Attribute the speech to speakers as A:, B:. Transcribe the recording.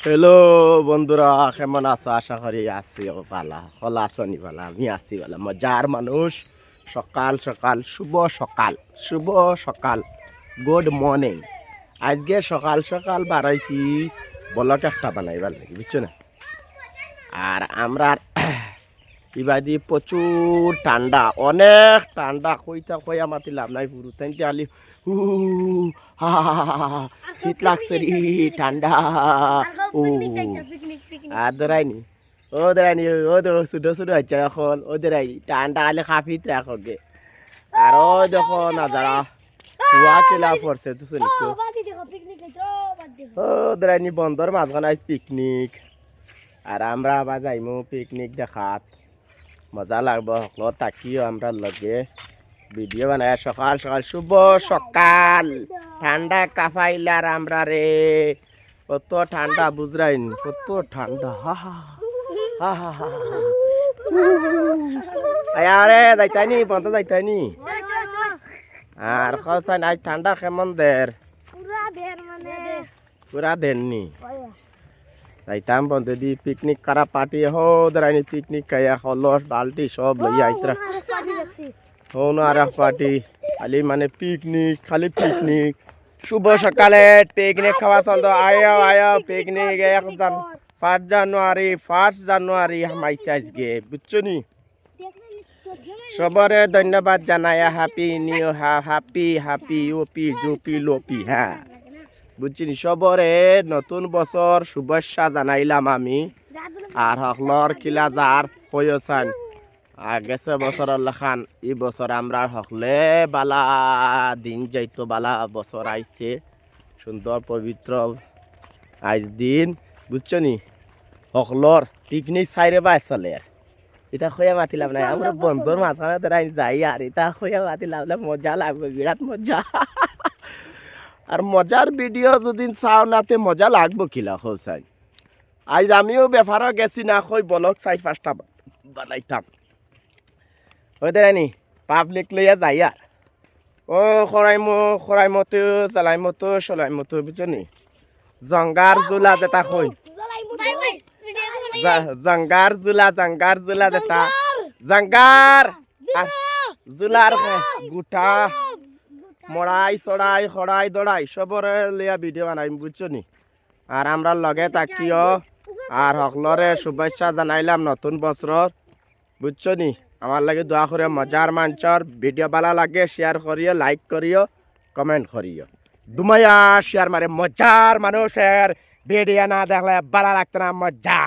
A: Hello বন্ধুরা, কেমন আছো? আশা করি আছি ভালো। হলা আছো নি ভালো? আমি আছি ভালো। মজার মানুষ। সকাল সকাল, শুভ সকাল, শুভ সকাল, গুড মর্নিং। আজকে সকাল সকাল বাড়াইছি বলক একটা বানাইবার লাগে, বুঝছো না? আর আমরা ইবাদি প্রচুর ঠান্ডা, অনেক ঠান্ডা। কইতা কইয়া মাতি লাভ নাই, পুরো তাইতে আলি হু হা হা হা হা হা, শীত লাগছে রে, ঠান্ডা। ও আর ধরাইনি, ও ধরাইনি, ও তো ছোটো ছোটো হচ্ছে এখন, ও ধরাই ঠান্ডা আলে খাফিত রাখবে। আর ও দেখো নাজারা কুয়া কেলা পড়ছে তো চলি ও ধরাইনি বন্দর মাঝখানে আজ পিকনিক। আর আমরা আবার যাইমু পিকনিক দেখাত, মজা লাগবো। সকল তাকিও আমরা লগে ভিডিও বানায় সকাল সকাল, শুভ সকাল। ঠান্ডা কাফাইলার আমরা রে, কত ঠান্ডা বুঝরাইন, কত ঠান্ডা। হা হা হা হা হা। আরে যাইতাইনি বন্ধ যাইতাইনি। আর খাওসাইন আজ ঠান্ডা কেমন দের? পুরা দেননি। যাইতাম বন্ধু দি পিকনিক করা পার্টি হো দাঁড়াইনি, পিকনিক খাইয়া খলস বালতি সব লইয়া আইতরা হো না আর পার্টি খালি মানে পিকনিক, খালি পিকনিক। শুভ সকালে পিকনিক খাওয়া চলতো। আয়া আয়া পিকনিক 1 জানুয়ারি হামাইছে আজকে, বুঝছো নি? সবরে ধন্যবাদ জানাই। হ্যাপি নিউ হ্যাপি হ্যাপি ওপি জুপি লোপি। হ্যাঁ বুঝছি, সবরে নতুন বছর শুভেচ্ছা জানাইলাম আমি। আর হকলর কিলা যার হয়েছেন গেছে বছর লেখান, এই বছর আমরা হকলে বালা দিন যাইতো, বালা বছর আইছে, সুন্দর পবিত্র আজ দিন, বুঝছো নি? হকলর পিকনিক সাইরে বাই চলে। এটা খোয়া মাতিলাম না, আমরা বন্ধুর মাঝখানে তোরাই যাই। আর এটা খোয়া মাতিলাম না, মজা লাগবে, বিরাট মজা। আর মজার ভিডিও যদি চাও নাতে মজা লাগবো কিলা হোসাই। আজ আমিও ব্যাপারও গেছি না, কই বলক 4-5টা বানাইতাম ওদের নি পাবলিক লইয়া যাই। আর ও খরাই মতো চালাই মতো চলাই মতো, বুঝছো নি? জঙ্গার জোলা যেটা কই, জঙ্গার জোলা যেটা, জঙ্গার জোলার গুঠা মড়াই চড়াই খড়াই দড়াই সবরে লিয়া ভিডিও বানাইম, বুঝছো নি? আর আমরা লগে তাকিও আর হকলরে শুভেচ্ছা জানাইলাম নতুন বছর, বুঝছো নি? আমার লাগে দোয়া করে মজার মাঞ্চর ভিডিও ভালো লাগে শেয়ার করিও, লাইক করিও, কমেন্ট করিও। দুমায়া শেয়ার মারে মজার মানুষের ভিডিও না দেখলে ভালো লাগতো না, মজা।